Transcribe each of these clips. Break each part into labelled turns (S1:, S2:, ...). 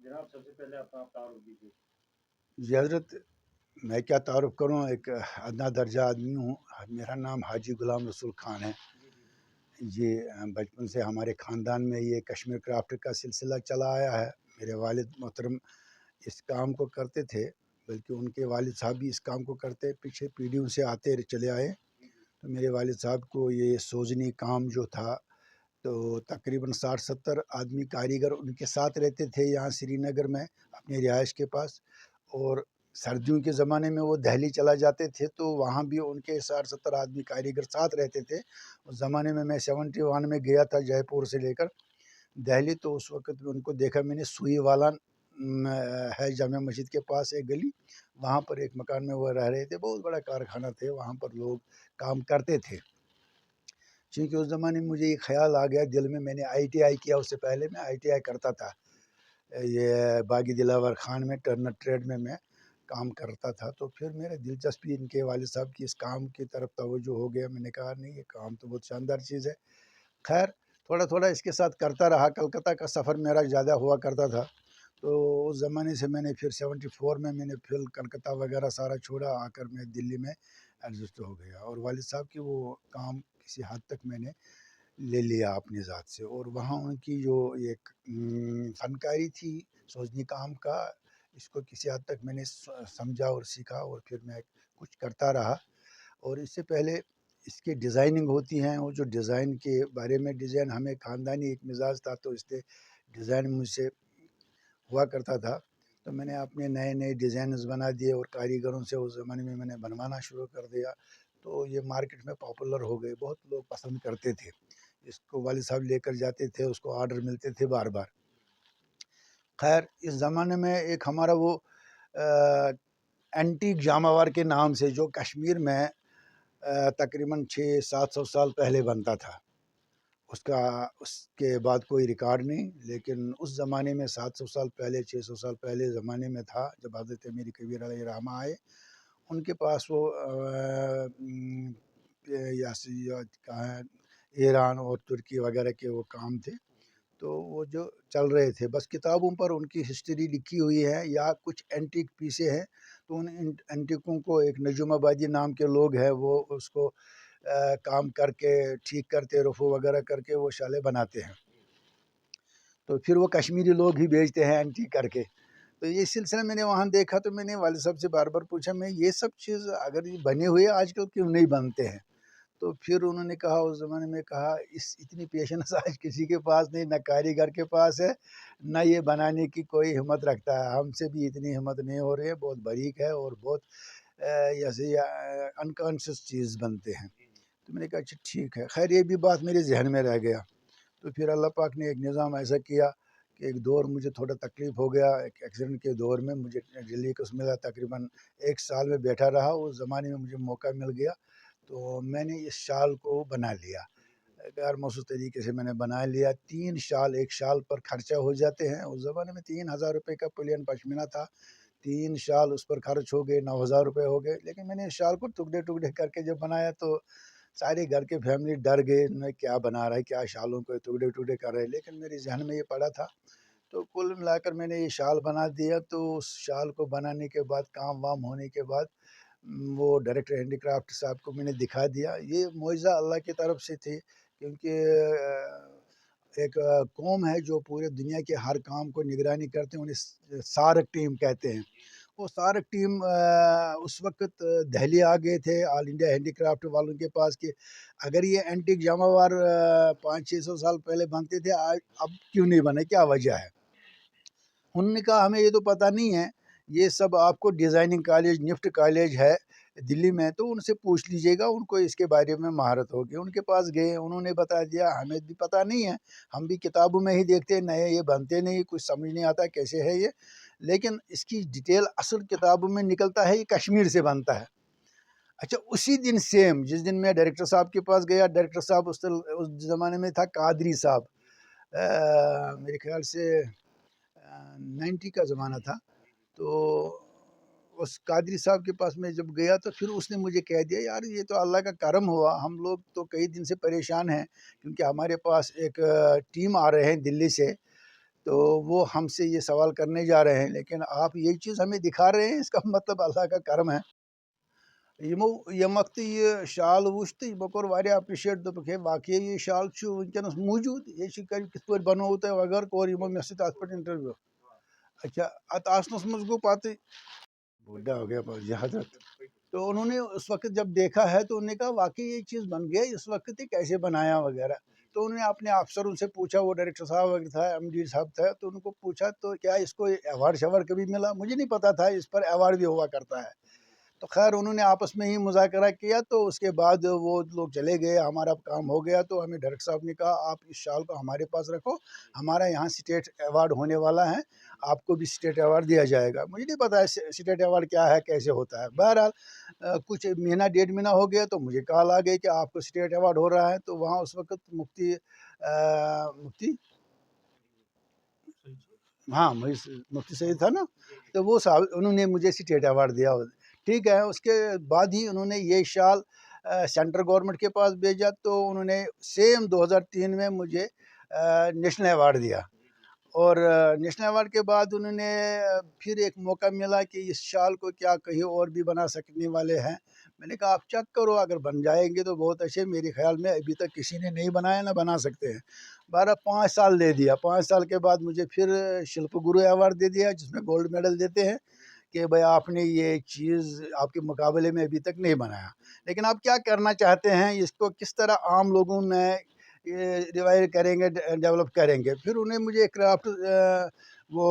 S1: جناب سب سے پہلے اپنا تعارف دیجیے۔
S2: جی حضرت، میں کیا تعارف کروں، ایک ادنا درجہ آدمی ہوں۔ میرا نام حاجی غلام رسول خان ہے جی۔ بچپن سے ہمارے خاندان میں یہ کشمیر کرافٹ کا سلسلہ چلا آیا ہے۔ میرے والد محترم اس کام کو کرتے تھے، بلکہ ان کے والد صاحب بھی اس کام کو کرتے پیچھے پیڑھیوں سے آتے چلے آئے۔ تو میرے والد صاحب کو یہ سوزنی کام جو تھا، تو تقریباً 60-70 آدمی کاریگر ان کے ساتھ رہتے تھے یہاں سری نگر میں اپنی رہائش کے پاس۔ اور سردیوں کے زمانے میں وہ دہلی چلا جاتے تھے، تو وہاں بھی ان کے 60-70 آدمی کاریگر ساتھ رہتے تھے۔ اس زمانے میں 71 میں گیا تھا جے پور سے لے کر دہلی، تو اس وقت ان کو دیکھا میں نے۔ سوئی والا ہے جامع مسجد کے پاس ایک گلی، وہاں پر ایک مکان میں وہ رہ رہے تھے۔ بہت بڑا کارخانہ تھے، وہاں پر لوگ کام کرتے تھے۔ چونکہ اس زمانے میں مجھے یہ خیال آ گیا دل میں نے ITI کیا۔ اس سے پہلے میں ITI کرتا تھا، یہ باغی دلاور خان میں ٹرنر ٹریڈ میں کام کرتا تھا۔ تو پھر میرے دلچسپی ان کے والد صاحب کی اس کام کی طرف توجہ ہو گیا۔ میں نے کہا نہیں، یہ کام تو بہت شاندار چیز ہے۔ خیر تھوڑا تھوڑا اس کے ساتھ کرتا رہا۔ کلکتہ کا سفر میرا زیادہ ہوا کرتا تھا، تو اس زمانے سے میں نے پھر 74 میں نے پھر کلکتہ وغیرہ سارا چھوڑا، آ کر میں دلی میں ایڈجسٹ ہو گیا۔ اور والد صاحب کی وہ کام کسی حد تک میں نے لے لیا اپنی ذات سے۔ اور وہاں ان کی جو ایک فنکاری تھی سوزنی کام کا، اس کو کسی حد تک میں نے سمجھا اور سیکھا، اور پھر میں کچھ کرتا رہا۔ اور اس سے پہلے اس کے ڈیزائننگ ہوتی ہیں، وہ جو ڈیزائن کے بارے میں ڈیزائن ہمیں خاندانی ایک مزاج تھا، تو اس سے ڈیزائن مجھ سے ہوا کرتا تھا۔ تو میں نے اپنے نئے نئے ڈیزائنز بنا دیے، اور کاریگروں سے اس زمانے میں نے بنوانا شروع کر دیا۔ تو یہ مارکیٹ میں پاپولر ہو گئے، بہت لوگ پسند کرتے تھے اس کو۔ والد صاحب لے کر جاتے تھے، اس کو آرڈر ملتے تھے بار بار۔ خیر اس زمانے میں ایک ہمارا وہ اینٹیک جاماوار کے نام سے جو کشمیر میں تقریباً 600-700 سال پہلے بنتا تھا، اس کے بعد کوئی ریکارڈ نہیں، لیکن اس زمانے میں 700 سال پہلے 600 سال پہلے زمانے میں تھا، جب حضرت امیر کبیر علیہ الرحمہ آئے۔ ان کے پاس وہ ایران اور ترکی وغیرہ کے وہ کام تھے، تو وہ جو چل رہے تھے، بس کتابوں پر ان کی ہسٹری لکھی ہوئی ہے یا کچھ اینٹیک پیسے ہیں، تو ان اینٹیکوں کو ایک نجوم آبادی نام کے لوگ ہیں، وہ اس کو کام کر کے ٹھیک کرتے، رفو وغیرہ کر کے وہ شالے بناتے ہیں، تو پھر وہ کشمیری لوگ ہی بیچتے ہیں اینٹیک کر کے۔ تو یہ سلسلہ میں نے وہاں دیکھا، تو میں نے والد صاحب سے بار بار پوچھا، میں یہ سب چیز اگر یہ بنے ہوئے آج کل کیوں نہیں بنتے ہیں؟ تو پھر انہوں نے کہا، اس زمانے میں کہا، اتنی پیشنس آج کسی کے پاس نہیں، نہ کاریگر کے پاس ہے، نہ یہ بنانے کی کوئی ہمت رکھتا ہے۔ ہم سے بھی اتنی ہمت نہیں ہو رہی ہے، بہت باریک ہے اور بہت ایسے انکانشیس چیز بنتے ہیں۔ تو میں نے کہا اچھا ٹھیک ہے۔ خیر یہ بھی بات میرے ذہن میں رہ گیا۔ تو پھر اللہ پاک نے ایک نظام ایسا کیا کہ ایک دور مجھے تھوڑا تکلیف ہو گیا، ایک ایکسیڈنٹ کے دور میں مجھے دلی کس ملا، تقریباً 1 سال میں بیٹھا رہا۔ اس زمانے میں مجھے موقع مل گیا، تو میں نے اس شال کو بنا لیا غیر موصوف طریقے سے۔ میں نے بنا لیا 3 شال، ایک شال پر خرچہ ہو جاتے ہیں۔ اس زمانے میں 3000 روپے کا پلین پشمینہ تھا، 3 شال اس پر خرچ ہو گئے، 9000 روپے ہو گئے۔ لیکن میں نے اس شال کو ٹکڑے ٹکڑے کر کے جب بنایا، تو سارے گھر کے فیملی ڈر گئے، میں کیا بنا رہا ہے، کیا شالوں کو ٹکڑے ٹکڑے کر رہے، لیکن میرے ذہن میں یہ پڑا تھا۔ تو کل ملا کر میں نے یہ شال بنا دیا۔ تو اس شال کو بنانے کے بعد، کام وام ہونے کے بعد، وہ ڈائریکٹر ہینڈی کرافٹ صاحب کو میں نے دکھا دیا۔ یہ معجزہ اللہ کی طرف سے تھی، کیونکہ ایک قوم ہے جو پورے دنیا کے ہر کام کو نگرانی کرتے ہیں، انہیں سارک ٹیم کہتے ہیں۔ وہ سارک ٹیم اس وقت دہلی آ گئے تھے آل انڈیا ہینڈی کرافٹ والوں کے پاس، کہ اگر یہ اینٹیک جاماوار 500-600 سال پہلے بنتے تھے، اب کیوں نہیں بنے، کیا وجہ ہے؟ انہوں نے کہا ہمیں یہ تو پتہ نہیں ہے، یہ سب آپ کو ڈیزائننگ کالج، نفٹ کالج ہے دلی میں، تو ان سے پوچھ لیجئے گا، ان کو اس کے بارے میں مہارت ہوگی۔ ان کے پاس گئے، انہوں نے بتا دیا، ہمیں بھی پتہ نہیں ہے، ہم بھی کتابوں میں ہی دیکھتے ہیں، نئے یہ بنتے نہیں، کچھ سمجھ نہیں آتا کیسے ہے یہ، لیکن اس کی ڈیٹیل اصل کتابوں میں نکلتا ہے، یہ کشمیر سے بنتا ہے۔ اچھا اسی دن سیم جس دن میں ڈائریکٹر صاحب کے پاس گیا، ڈائریکٹر صاحب اس زمانے میں تھا قادری صاحب، میرے خیال سے 90 کا زمانہ تھا۔ تو اس قادری صاحب کے پاس میں جب گیا، تو پھر اس نے مجھے کہہ دیا، یار یہ تو اللہ کا کرم ہوا، ہم لوگ تو کئی دن سے پریشان ہیں، کیونکہ ہمارے پاس ایک ٹیم آ رہے ہیں دلی سے، تو وہ ہم سے یہ سوال کرنے جا رہے ہیں، لیکن آپ یہ چیز ہمیں دکھا رہے ہیں، اس کا مطلب اللہ کا کرم ہے۔ یم وقت یہ شال وچ تو یہ کور واریاہ اپریشیٹ، دوپک ہے واقعی یہ شال ونکس موجود، یہ کت پہ بنو تہ وغیرہ، کور یمو مے سۭتۍ ات پہ انٹرویو۔ اچھا ات آسنس مز گو پتہ بوڑھا ہو گیا یہ حضرت، تو انہوں نے اس وقت جب دیکھا ہے تو انہوں نے کہا واقعی یہ چیز بن گیا، اس وقت یہ کیسے بنایا وغیرہ۔ تو انہوں نے اپنے افسروں سے پوچھا، وہ ڈائریکٹر صاحب وغیرہ تھا، ایم ڈی صاحب تھا، تو ان کو پوچھا تو کیا اس کو ایوارڈ شیوارڈ کبھی ملا؟ مجھے نہیں پتا تھا اس پر ایوارڈ بھی ہوا کرتا ہے۔ تو خیر انہوں نے آپس میں ہی مذاکرہ کیا، تو اس کے بعد وہ لوگ چلے گئے، ہمارا کام ہو گیا۔ تو ہمیں ڈائریکٹر صاحب نے کہا آپ اس شال کو ہمارے پاس رکھو، ہمارا یہاں اسٹیٹ ایوارڈ ہونے والا ہے، آپ کو بھی اسٹیٹ ایوارڈ دیا جائے گا۔ مجھے نہیں پتا ہے اسٹیٹ ایوارڈ کیا ہے، کیسے ہوتا ہے۔ بہرحال کچھ مہینہ ڈیڑھ مہینہ ہو گیا تو مجھے کال آ گئی کہ آپ کو اسٹیٹ ایوارڈ ہو رہا ہے۔ تو وہاں اس وقت مفتی ہاں مفتی سعید تھا نا، تو وہ صاحب انہوں نے مجھے اسٹیٹ ایوارڈ دیا۔ ٹھیک ہے، اس کے بعد ہی انہوں نے یہ شال سینٹر گورنمنٹ کے پاس بھیجا، تو انہوں نے سیم 2003 میں مجھے نیشنل ایوارڈ دیا۔ اور نیشنل ایوارڈ کے بعد انہوں نے پھر ایک موقع ملا کہ اس شال کو کیا کہیں اور بھی بنا سکنے والے ہیں۔ میں نے کہا آپ چیک کرو، اگر بن جائیں گے تو بہت اچھے، میرے خیال میں ابھی تک کسی نے نہیں بنایا، نہ بنا سکتے ہیں۔ 5 سال دے دیا، 5 سال کے بعد مجھے پھر شلپ گرو ایوارڈ دے دیا، جس میں گولڈ میڈل دیتے ہیں کہ بھائی آپ نے یہ چیز آپ کے مقابلے میں ابھی تک نہیں بنایا، لیکن آپ کیا کرنا چاہتے ہیں، اس کو کس طرح عام لوگوں میں ریوائو کریں گے، ڈیولپ کریں گے۔ پھر انہیں مجھے کرافٹ وہ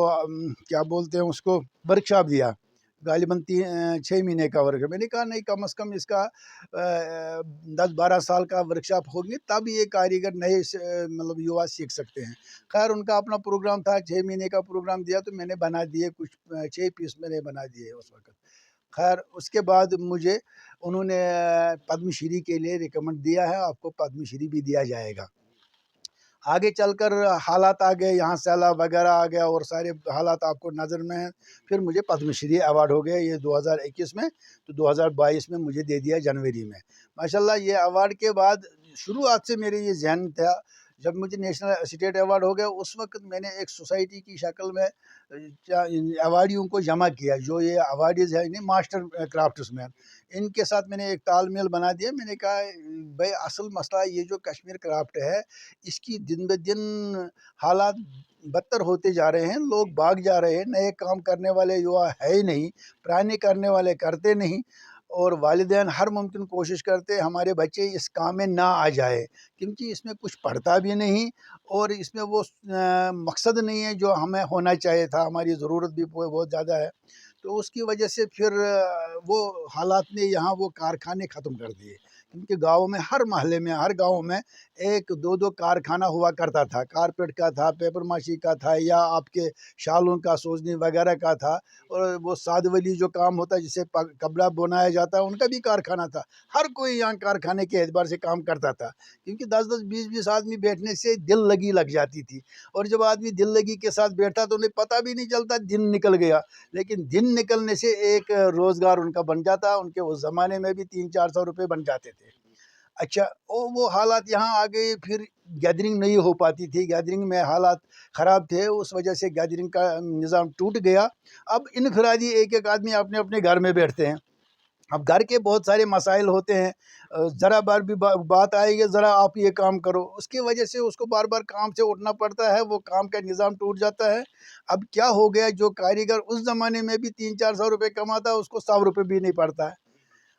S2: کیا بولتے ہیں اس کو ورک شاپ دیا، غالباً 6 مہینے کا ورک۔ میں نے کہا نہیں، کم از کم اس کا 10-12 سال کا ورک شاپ ہوگی، تب یہ کاریگر نئے مطلب یوا سیکھ سکتے ہیں۔ خیر ان کا اپنا پروگرام تھا، 6 مہینے کا پروگرام دیا، تو میں نے بنا دیے کچھ 6 پیس میں نے بنا دیے اس وقت۔ خیر اس کے بعد مجھے انہوں نے پدم شری کے لیے ریکمنڈ دیا ہے، آپ کو پدم شری بھی دیا جائے گا۔ آگے چل کر حالات آ گئے، یہاں سیلاب وغیرہ آ گیا اور سارے حالات آپ کو نظر میں ہیں، پھر مجھے پدم شری ایوارڈ ہو گیا، یہ 2021 میں، تو 2022 میں مجھے دے دیا جنوری میں۔ ماشاءاللہ یہ ایوارڈ کے بعد شروعات سے میرے یہ ذہن تھا، جب مجھے نیشنل اسٹیٹ ایوارڈ ہو گیا، اس وقت میں نے ایک سوسائٹی کی شکل میں ایوارڈیوں کو جمع کیا، جو یہ ایوارڈیز ہیں ماسٹر کرافٹس مین، ان کے ساتھ میں نے ایک تال میل بنا دیا۔ میں نے کہا بھائی اصل مسئلہ یہ جو کشمیر کرافٹ ہے، اس کی دن بہ دن حالات بدتر ہوتے جا رہے ہیں، لوگ بھاگ جا رہے ہیں، نئے کام کرنے والے یوا ہے ہی نہیں، پرانے کرنے والے کرتے نہیں، اور والدین ہر ممکن کوشش کرتے ہمارے بچے اس کام میں نہ آ جائے، کیونکہ اس میں کچھ پڑھتا بھی نہیں، اور اس میں وہ مقصد نہیں ہے جو ہمیں ہونا چاہیے تھا، ہماری ضرورت بھی بہت زیادہ ہے۔ تو اس کی وجہ سے پھر وہ حالات نے یہاں وہ کارخانے ختم کر دیے، کیونکہ گاؤں میں ہر محلے میں، ہر گاؤں میں 1-2 کارخانہ ہوا کرتا تھا، کارپیٹ کا تھا، پیپر ماشی کا تھا، یا آپ کے شالوں کا سوزنی وغیرہ کا تھا، اور وہ ساد ولی جو کام ہوتا ہے جسے کپڑا بنایا جاتا ہے، ان کا بھی کارخانہ تھا۔ ہر کوئی یہاں کارخانے کے اعتبار سے کام کرتا تھا، کیونکہ 10-10 20-20 آدمی بیٹھنے سے دل لگی لگ جاتی تھی، اور جب آدمی دل لگی کے ساتھ بیٹھتا تو انہیں پتہ بھی نہیں چلتا دن نکل گیا، لیکن دن نکلنے سے ایک روزگار ان کا بن جاتا، ان کے اس زمانے میں بھی 300-400 روپے بن جاتے تھے۔ اچھا وہ حالات یہاں آ گئے، پھر گیدرنگ نہیں ہو پاتی تھی، گیدرنگ میں حالات خراب تھے، اس وجہ سے گیدرنگ کا نظام ٹوٹ گیا۔ اب انفرادی ایک آدمی اپنے اپنے گھر میں بیٹھتے ہیں، اب گھر کے بہت سارے مسائل ہوتے ہیں، ذرا بار بھی بات آئے گی ذرا آپ یہ کام کرو، اس کی وجہ سے اس کو بار بار کام سے اٹھنا پڑتا ہے، وہ کام کا نظام ٹوٹ جاتا ہے۔ اب کیا ہو گیا، جو کاریگر اس زمانے میں بھی 300-400 روپے کماتا ہے، اس کو 100 روپے بھی نہیں پڑتا ہے۔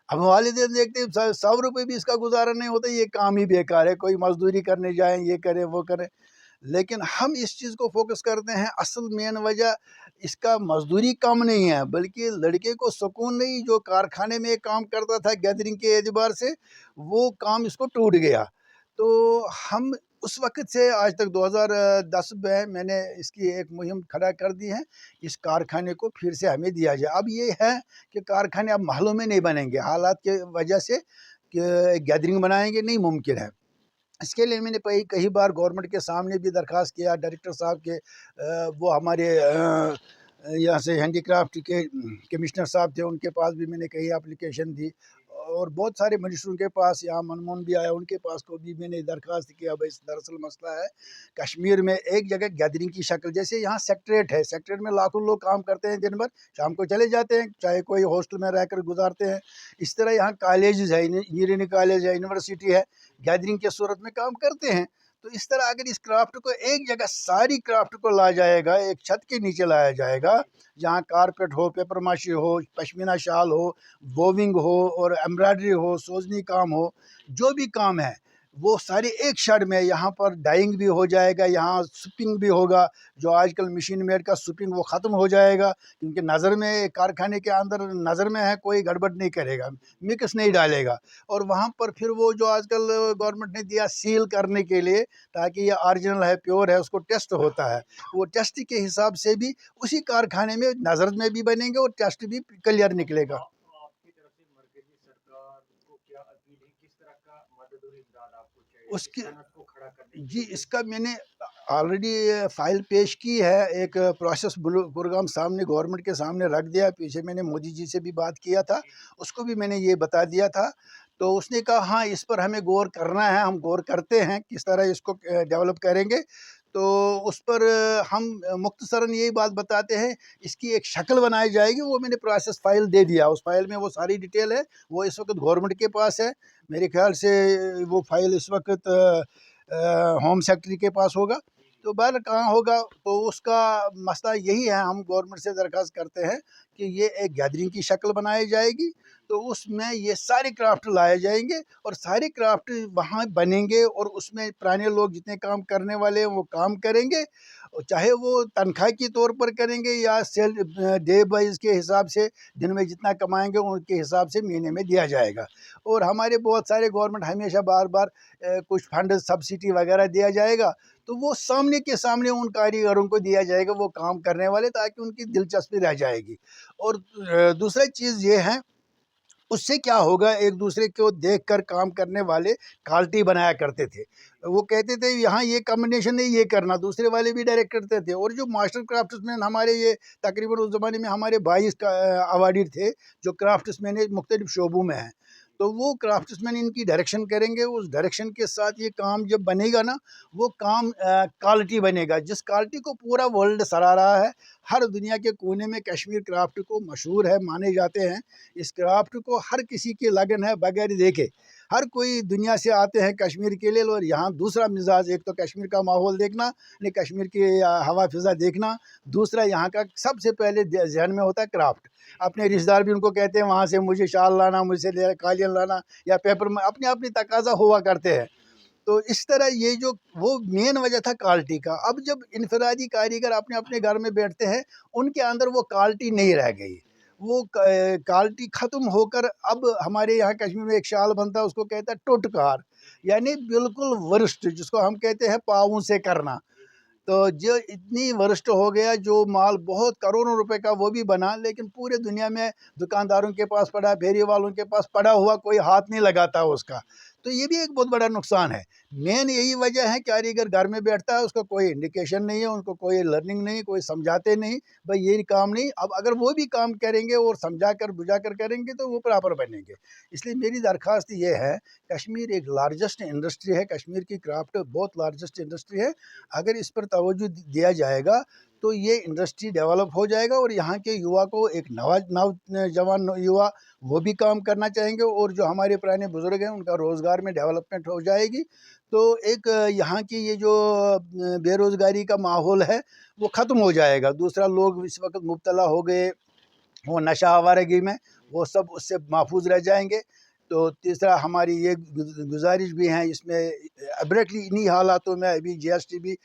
S2: اب والدین دیکھتے ہیں 100 روپے بھی اس کا گزارا نہیں ہوتا، یہ کام ہی بیکار ہے، کوئی مزدوری کرنے جائیں، یہ کریں وہ کریں۔ لیکن ہم اس چیز کو فوکس کرتے ہیں، اصل مین وجہ اس کا مزدوری کم نہیں ہے، بلکہ لڑکے کو سکون نہیں، جو کارخانے میں کام کرتا تھا گیدرنگ کے اعتبار سے، وہ کام اس کو ٹوٹ گیا۔ تو ہم اس وقت سے آج تک 2010 میں میں نے اس کی ایک مہم کھڑا کر دی ہے، اس کارخانے کو پھر سے ہمیں دیا جائے۔ اب یہ ہے کہ کارخانے اب محلوں میں نہیں بنیں گے، حالات کے وجہ سے کہ گیدرنگ بنائیں گے نہیں ممکن ہے۔ اس کے لیے میں نے کئی بار گورنمنٹ کے سامنے بھی درخواست کیا، ڈائریکٹر صاحب کے وہ ہمارے یہاں سے ہینڈی کرافٹ کے کمشنر صاحب تھے، ان کے پاس بھی میں نے کئی اپلیکیشن دی، اور بہت سارے منسٹروں کے پاس، یہاں منموہن بھی آیا، ان کے پاس کو بھی میں نے درخواست کیا بھائی دراصل مسئلہ ہے کشمیر میں ایک جگہ گیدرنگ کی شکل، جیسے یہاں سیکٹریٹ ہے، سیکٹریٹ میں لاکھوں لوگ کام کرتے ہیں دن بھر، شام کو چلے جاتے ہیں، چاہے کوئی ہاسٹل میں رہ کر گزارتے ہیں. اس طرح یہاں کالجز ہے، انجینئرنگ کالج ہے، یونیورسٹی ہے، گیدرنگ کے صورت میں کام کرتے ہیں. تو اس طرح اگر اس کرافٹ کو ایک جگہ ساری کرافٹ کو لایا جائے گا، ایک چھت کے نیچے لایا جائے گا، جہاں کارپیٹ ہو، پیپر ماشی ہو، پشمینہ شال ہو، ووونگ ہو اور ایمبرائڈری ہو، سوزنی کام ہو، جو بھی کام ہے وہ سارے ایک شیڈ میں. یہاں پر ڈائنگ بھی ہو جائے گا، یہاں سپنگ بھی ہوگا، جو آج کل مشین میڈ کا سپنگ وہ ختم ہو جائے گا، کیونکہ نظر میں کارخانے کے اندر نظر میں ہے کوئی گڑبڑ نہیں کرے گا، مکس نہیں ڈالے گا. اور وہاں پر پھر وہ جو آج کل گورنمنٹ نے دیا سیل کرنے کے لیے تاکہ یہ آریجنل ہے، پیور ہے، اس کو ٹیسٹ ہوتا ہے، وہ ٹیسٹ کے حساب سے بھی اسی کارخانے میں نظر میں بھی بنیں گے اور ٹیسٹ بھی کلیئر نکلے گا.
S1: آپ کی طرف سے مرکزی سرکار کو کیا اپیل ہے، کس طرح کا مدد اور امداد آپ کو چاہیے
S2: اس
S1: اس
S2: کی
S1: صنعت کو کھڑا کرنے کے
S2: جی
S1: لیے؟
S2: اس کا میں نے آلریڈی فائل پیش کی ہے، ایک پروسیس پروگرام سامنے گورنمنٹ کے سامنے رکھ دیا. پیچھے میں نے مودی جی سے بھی بات کیا تھا، اس کو بھی میں نے یہ بتا دیا تھا. تو اس نے کہا ہاں اس پر ہمیں غور کرنا ہے، ہم غور کرتے ہیں کس طرح اس کو ڈیولپ کریں گے. تو اس پر ہم مختصراً یہی بات بتاتے ہیں، اس کی ایک شکل بنائی جائے گی. وہ میں نے پروسیس فائل دے دیا، اس فائل میں وہ ساری ڈیٹیل ہے، وہ اس وقت گورنمنٹ کے پاس ہے. میرے خیال سے وہ فائل اس وقت ہوم سیکٹری کے پاس ہوگا. تو بہر کہاں ہوگا، تو اس کا مسئلہ یہی ہے. ہم گورنمنٹ سے درخواست کرتے ہیں کہ یہ ایک گیدرنگ کی شکل بنائی جائے گی، تو اس میں یہ سارے کرافٹ لائے جائیں گے اور سارے کرافٹ وہاں بنیں گے، اور اس میں پرانے لوگ جتنے کام کرنے والے ہیں وہ کام کریں گے، چاہے وہ تنخواہ کے طور پر کریں گے یا سیل ڈے وائز کے حساب سے، دن میں جتنا کمائیں گے ان کے حساب سے مہینے میں دیا جائے گا. اور ہمارے بہت سارے گورنمنٹ ہمیشہ بار بار کچھ فنڈ سبسڈی وغیرہ دیا جائے گا، تو وہ سامنے کے سامنے ان کاریگروں کو دیا جائے گا، وہ کام کرنے والے، تاکہ ان کی دلچسپی رہ جائے گی. اور دوسری چیز یہ ہے، اس سے کیا ہوگا، ایک دوسرے کو دیکھ کر کام کرنے والے کوالٹی بنایا کرتے تھے. وہ کہتے تھے یہاں یہ کمبینیشن نہیں یہ کرنا، دوسرے والے بھی ڈائریکٹ کرتے تھے. اور جو ماسٹر کرافٹس مین ہمارے یہ تقریباً اس زمانے میں ہمارے 22 اوارڈ تھے جو کرافٹس مین مختلف شعبوں میں ہیں. تو وہ کرافٹس مین ان کی ڈائریکشن کریں گے، اس ڈائریکشن کے ساتھ یہ کام جب بنے گا نا، وہ کام کوالٹی بنے گا، جس کوالٹی کو پورا ورلڈ سراہ رہا ہے. ہر دنیا کے کونے میں کشمیر کرافٹ کو مشہور ہے، مانے جاتے ہیں. اس کرافٹ کو ہر کسی کی لگن ہے بغیر دیکھے، ہر کوئی دنیا سے آتے ہیں کشمیر کے لیے. اور یہاں دوسرا مزاج، ایک تو کشمیر کا ماحول دیکھنا، کشمیر کی ہوا فضا دیکھنا، دوسرا یہاں کا سب سے پہلے ذہن میں ہوتا ہے کرافٹ. اپنے رشتہ دار بھی ان کو کہتے ہیں وہاں سے مجھے شال لانا، مجھ سے قالین لانا یا پیپر میں، اپنی اپنی تقاضا ہوا کرتے ہیں. تو اس طرح یہ جو وہ مین وجہ تھا کوالٹی کا. اب جب انفرادی کاریگر اپنے اپنے گھر میں بیٹھتے ہیں، ان کے اندر وہ کوالٹی نہیں رہ گئی، وہ کوالٹی ختم ہو کر اب ہمارے یہاں کشمیر میں ایک شال بنتا ہے، اس کو کہتا ہے ٹوٹکار، یعنی بالکل ورسٹ، جس کو ہم کہتے ہیں پاؤں سے کرنا. تو جو اتنی ورسٹ ہو گیا، جو مال بہت کروڑوں روپے کا وہ بھی بنا، لیکن پورے دنیا میں دکانداروں کے پاس پڑا، پھیری والوں کے پاس پڑا ہوا، کوئی ہاتھ نہیں لگاتا اس کا. تو یہ بھی ایک بہت بڑا نقصان ہے. مین یہی وجہ ہے، کاریگر گھر میں بیٹھتا ہے، اس کو کوئی انڈیکیشن نہیں ہے، ان کو کوئی لرننگ نہیں، کوئی سمجھاتے نہیں بھائی یہ کام نہیں. اب اگر وہ بھی کام کریں گے اور سمجھا کر بجھا کر کریں گے تو وہ پراپر بنیں گے. اس لیے میری درخواست یہ ہے، کشمیر ایک لارجسٹ انڈسٹری ہے، کشمیر کی کرافٹ بہت لارجسٹ انڈسٹری ہے. اگر اس پر توجہ دیا جائے گا تو یہ انڈسٹری ڈیولپ ہو جائے گا، اور یہاں کے یوا کو، ایک نوجوان یوا، وہ بھی کام کرنا چاہیں گے، اور جو ہمارے پرانے بزرگ ہیں ان کا روزگار میں ڈیولپمنٹ ہو جائے گی. تو ایک یہاں کی یہ جو بے روزگاری کا ماحول ہے وہ ختم ہو جائے گا. دوسرا، لوگ اس وقت مبتلا ہو گئے وہ نشہ آوارگی میں، وہ سب اس سے محفوظ رہ جائیں گے. تو تیسرا، ہماری یہ گزارش بھی ہے، اس میں ابریٹلی انہی حالاتوں میں ابھی جی ایس ٹی بھی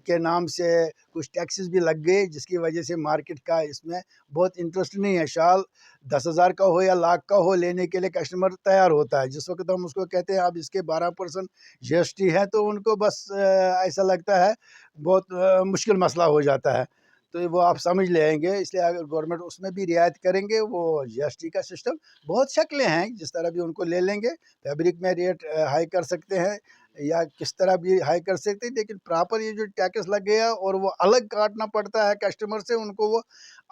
S2: کے نام سے کچھ ٹیکسز بھی لگ گئے، جس کی وجہ سے مارکیٹ کا اس میں بہت انٹرسٹ نہیں ہے. شال 10,000 کا ہو یا لاکھ کا ہو، لینے کے لیے کسٹمر تیار ہوتا ہے. جس وقت ہم اس کو کہتے ہیں اب اس کے 12% جی ایس ٹی ہے، تو ان کو بس ایسا لگتا ہے بہت مشکل مسئلہ ہو جاتا ہے. تو وہ آپ سمجھ لیں گے. اس لیے اگر گورنمنٹ اس میں بھی رعایت کریں گے، وہ جی ایس ٹی کا سسٹم، بہت شکلیں ہیں جس طرح بھی ان کو لے لیں گے. فیبرک میں ریٹ ہائی کر سکتے ہیں یا کس طرح بھی ہائی کر سکتے ہیں، لیکن پراپر یہ جو ٹیکس لگ گیا اور وہ الگ کاٹنا پڑتا ہے کسٹمر سے، ان کو وہ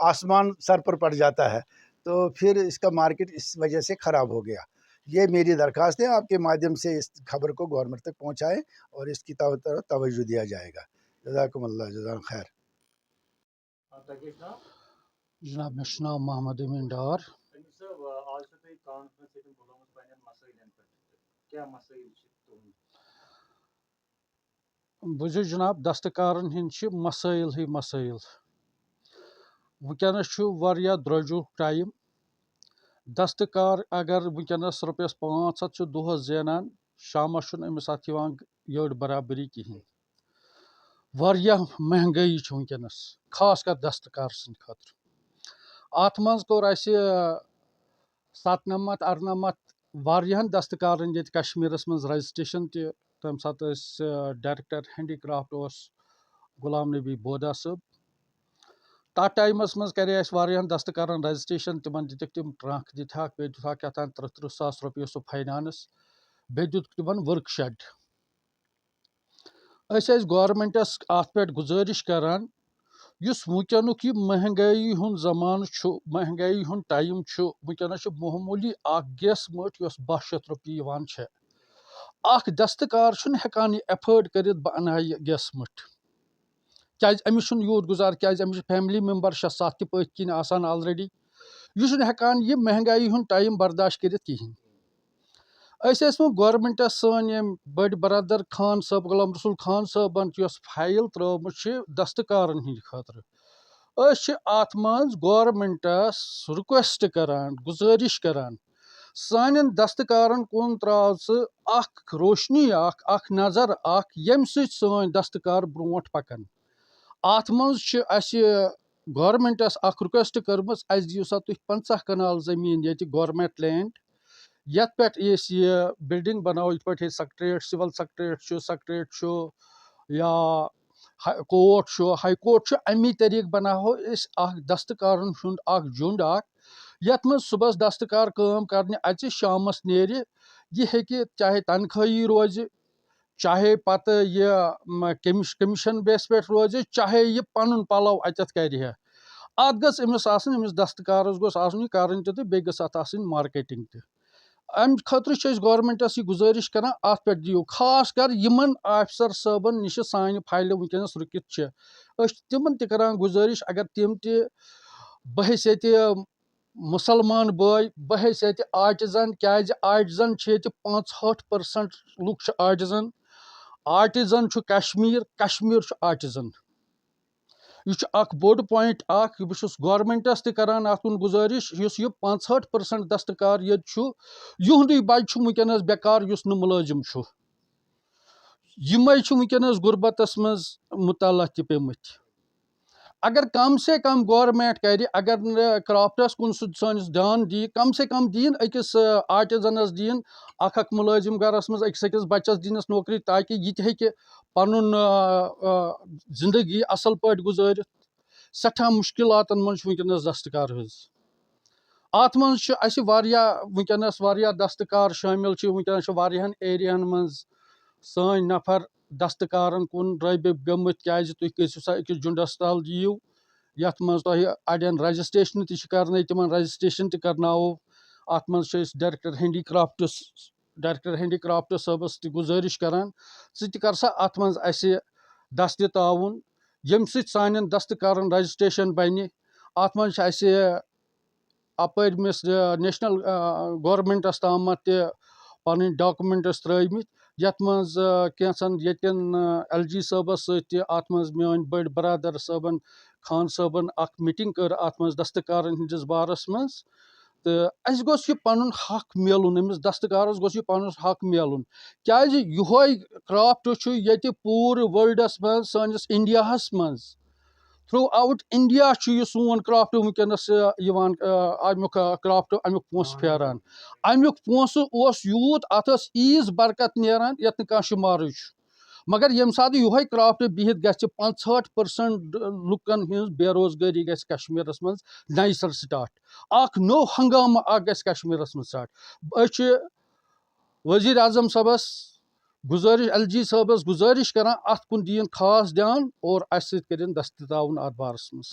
S2: آسمان سر پر پڑ جاتا ہے. تو پھر اس کا مارکیٹ اس وجہ سے خراب ہو گیا. یہ میری درخواست ہے، آپ کے مادھیم سے اس خبر کو گورنمنٹ تک پہنچائیں اور اس کی طرف توجہ دیا جائے گا. جزاکم اللہ، جزاک خیر.
S3: جناب مےٚ چھُ ناو محمد امین ڈار.
S1: آج چھو تُہۍ کانفرنس سۭتۍ بُلٲمٕژ پننٮ۪ن مسٲیلن پٮ۪ٹھ، کیٛاہ مسٲیل چھِ تُہنٛد؟
S3: بوٗزِو جناب، دستکارن ہٕنٛدۍ چھِ مسٲیل مسٲیل. وٕنکٮ۪نس چھُ واریاہ درٛوٚجُک ٹایم. دستکار اگر وٕنکٮ۪نس رۄپیس 500 چھُ دۄہس زینان، شامس چھُنہٕ أمِس اتھ یِوان یٔڑ برابری کِہیٖنۍ. واریاہ مہنگٲیی چھِ وٕنکٮ۪نس، خاص کر دستکار سٕنٛدِ خٲطرٕ. اتھ منٛز کوٚر اسہِ 97 98 واریاہن دستکارن ییٚتہِ کشمیٖرس منٛز رجسٹریشن تہِ. تمہِ ساتہٕ ٲسۍ ڈایریکٹر ہینڈی کرافٹ اوس غلام نبی بودا صٲب. تتھ ٹایمس منٛز کرے اسہِ واریاہن دستکارن رجسٹریشن، تِمن دِتِکھ تِم ٹرٛنٛک دِتہاکھ، بیٚیہِ دِتہاکھ کیٛاہتام 30 ساس رۄپیہِ سُہ فاینانس، بیٚیہِ دِتُکھ تِمن ؤرک شیڈ. أسۍ ٲسۍ گورمنٹس اتھ پٮ۪ٹھ گُزٲرِش کران، یُس وٕنکٮ۪نُک یہِ مہنگٲیی ہُنٛد زمانہٕ چھُ، مہنگٲیی ہُنٛد ٹایم چھُ، وٕنکٮ۪نس چھُ معموٗلی اکھ گیس مٔٹ یۄس 1200 رۄپیہِ یِوان چھےٚ. اکھ دستکار چھُنہٕ ہٮ۪کان یہِ ایفٲرڈ کٔرِتھ بہٕ انہٕ ہا یہِ گیس مٔٹ، کیازِ أمِس چھُنہٕ یوٗت گُزار، کیازِ أمِس چھِ فیملی ممبر 6-7 تہِ پٔتھۍ کِنۍ آسان آلریڈی. یہِ چھُنہٕ ہٮ۪کان یہِ مہنگٲیی ہُنٛد ٹایم برداشت کٔرِتھ کِہیٖنۍ. أسۍ ٲسۍ وۄنۍ گورمنٹس سٲنۍ یِم بٔڑۍ برادر خان صٲب، غلام رسول خان صٲبن یۄس فایل ترٲومٕژ چھِ دستکارن ہٕنٛدِ خٲطرٕ، أسۍ چھِ اتھ منٛز گورمنٹس رِکویسٹ کران، گُزٲرِش کران، سانٮ۪ن دستکارن کُن تراو ژٕ اکھ روشنی اکھ نظر ییٚمہِ سۭتۍ سٲنۍ دستکار برونٛٹھ پکن. اتھ منٛز چھِ اسہِ گورمنٹس اکھ رِکویسٹ کٔرمٕژ، اسہِ دِیِو سا تُہۍ 50 کنال زٔمیٖن ییٚتہِ گورمنٹ لینڈ، یتھ پٮ۪ٹھ أسۍ یہِ بلڈنگ بناوو، یِتھ پٲٹھۍ أسۍ سکریٹریٹ، سول سکریٹریٹ چھُ یا کوٹ چھُ، ہاے کوٹ چھُ، امی طریٖقہٕ بناوو أسۍ اکھ دستکارن ہُنٛد اکھ جُنڈ یتھ منٛز صُبحس دستکار کٲم کرنہِ اژِ، شامس نیرِ. یہِ ہیٚکہِ چاہے تنخٲہی روزِ، چاہے پتہٕ یہِ کٔمِشن بیس پٮ۪ٹھ روزِ، چاہے یہِ پنُن پلو اتٮ۪تھ کرِ ہا. اتھ گٔژھ أمِس آسٕنۍ، أمِس دستکارس گوٚژھ آسُن یہِ کرٕنۍ تہِ تہٕ بیٚیہِ گٔژھ اتھ آسٕنۍ مارکیٹنگ تہِ. امہِ خٲطرٕ چھِ أسۍ گورمنٹس یہِ گُزٲرِش کران، اتھ پٮ۪ٹھ دِیِو خاص کر یِمن آفیسر صٲبن نِش سانہِ فایلہٕ وٕنکٮ۪نس رُکِتھ چھِ. أسۍ چھِ تِمن تہِ کران گُزٲرِش، اگر تِم تہِ بحیثیتہِ مُسلمان بٲے، بحیثیتہِ آرٹِزن، کیازِ آرٹِزن چھِ ییٚتہِ 65% لُکھ چھِ آرٹِزن. آرٹِزن چھُ کشمیٖر چھُ آرٹِزن. یہِ چھُ اکھ بوٚڑ پویِنٹ اکھ. بہٕ چھُس گورمنٹس تہِ کران اتھ کُن گُزٲرِش، یُس یہِ 65% دستکار ییٚتہِ چھُ، یِہُنٛدُے بچہِ چھُ وٕنکٮ۪نس بیکار یُس نہٕ مُلٲزِم چھُ. یِمے چھِ وٕنکٮ۪نس غُربتس منٛز مُطلع تہِ پیٚمٕتۍ. اگر کم سے کم گورمنٹ کرِ، اگر نہٕ کرافٹس کُن سُہ سٲنِس دیان دِیہِ، کم سے کم دِیِن أکِس آرٹِزنس دِیِن اکھ مُلٲزِم گرس منٛز أکِس بچس دِنس نوکری، تاکہِ یہِ تہِ ہیٚکہِ پنُن زندگی اصل پٲٹھۍ گُزٲرِتھ. سٮ۪ٹھاہ مُشکِلاتن منٛز چھُ وٕنکٮ۪نس دستکار حظ. اتھ منٛز چھِ اسہِ وٕنکٮ۪نس واریاہ دستکار شٲمِل چھِ. وٕنکٮ۪نس چھِ واریاہن ایریاہن منٛز سٲنۍ نفر دستکارن کُن رٲغِب گٔمٕتۍ، کیازِ تُہۍ گٔژھِو سا أکِس جُنڈس تل یِیِو یتھ منٛز تۄہہِ اڑٮ۪ن رجسٹریشن تہِ چھِ کرنٲے، تِمن رجسٹریشن تہِ کرناوو. اتھ منٛز چھِ أسۍ ڈایریکٹر ہینڈی کرافٹس صٲبس تہِ گُزٲرِش کران، ژٕ تہِ کر سا اتھ منٛز اسہِ دستہِ تعاوُن، ییٚمہِ سۭتۍ سانٮ۪ن دستکارن رجسٹریشن بنہِ. اتھ منٛز چھِ اسہِ اپٲرمِس نیشنل گورمنٹس تامتھ تہِ پنٕنۍ ڈاکومنٹس ترٲومٕتۍ، یتھ منٛز کینٛژن ییٚتٮ۪ن LG صٲبس سۭتۍ تہِ اتھ منٛز میٲنۍ بٔڑۍ برادر صٲبن، خان صٲبن اکھ میٖٹنگ کٔر اتھ منٛز دستکارن ہٕنٛدِس بارس منٛز. تہٕ اسہِ گوٚژھ یہِ پنُن حق مِلُن، أمِس دستکارس گوٚژھ یہِ پنُن حق مِلُن، کیازِ یِہوے کرافٹ چھُ ییٚتہِ پوٗرٕ وٲلڈس منٛز، سٲنِس انڈیاہس منٛز، تھروٗ آوُٹ انڈیا چھُ یہِ سون کرافٹ وٕنکٮ۪نس یِوان، امیُک کرافٹ امیُک پونٛسہٕ پھیران. امیُک پونٛسہٕ اوس یوٗت، اتھ ٲس ییٖژ برکت نیران یتھ نہٕ کانٛہہ شُمارٕے چھُ. مگر ییٚمہِ ساتہٕ یِہوے کرافٹ بِہِتھ گژھِ، 65% لُکن ہٕنٛز بے روزگٲری گژھِ کشمیٖرس منٛز نَیہِ سرٕ سٹاٹ. اکھ نوٚو ہنگامہٕ اکھ گژھِ کشمیٖرس منٛز سٹاٹ. أسۍ چھِ ؤزیٖر اعظم صٲبس گُزٲرِش، LG صٲبس گُزٲرِش کران اتھ کُن دِیِن خاص دیان اور اسہِ سۭتۍ کٔرِنۍ دستہِ تعاوُن اتھ بارس منٛز.